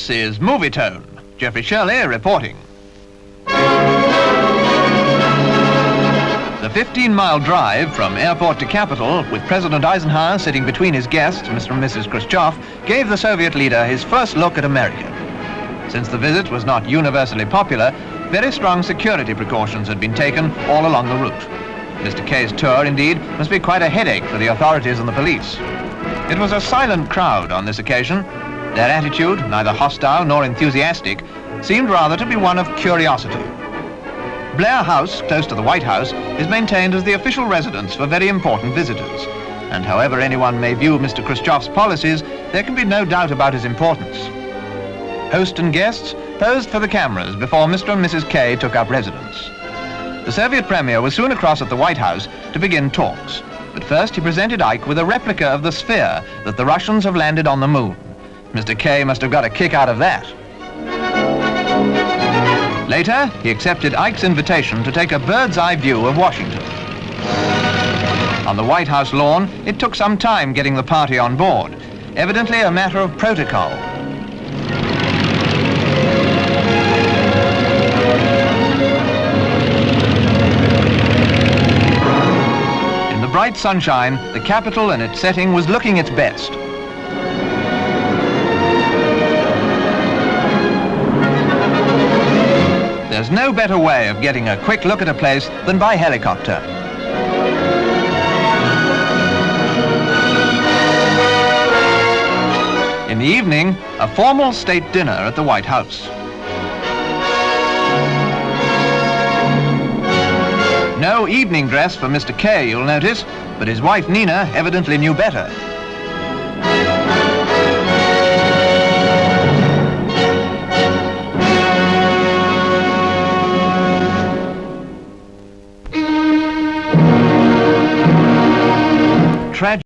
This is Movietone. Geoffrey Shirley reporting. The 15-mile drive from airport to capital, with President Eisenhower sitting between his guests, Mr and Mrs Khrushchev, gave the Soviet leader his first look at America. Since the visit was not universally popular, very strong security precautions had been taken all along the route. Mr K's tour, indeed, must be quite a headache for the authorities and the police. It was a silent crowd on this occasion. Their attitude, neither hostile nor enthusiastic, seemed rather to be one of curiosity. Blair House, close to the White House, is maintained as the official residence for very important visitors. And however anyone may view Mr Khrushchev's policies, there can be no doubt about his importance. Host and guests posed for the cameras before Mr and Mrs K took up residence. The Soviet Premier was soon across at the White House to begin talks. But first he presented Ike with a replica of the sphere that the Russians have landed on the moon. Mr K must have got a kick out of that. Later, he accepted Ike's invitation to take a bird's-eye view of Washington. On the White House lawn, it took some time getting the party on board, evidently a matter of protocol. In the bright sunshine, the Capitol and its setting was looking its best. There's no better way of getting a quick look at a place than by helicopter. In the evening, a formal state dinner at the White House. No evening dress for Mr. K, you'll notice, but his wife Nina evidently knew better. Tragic.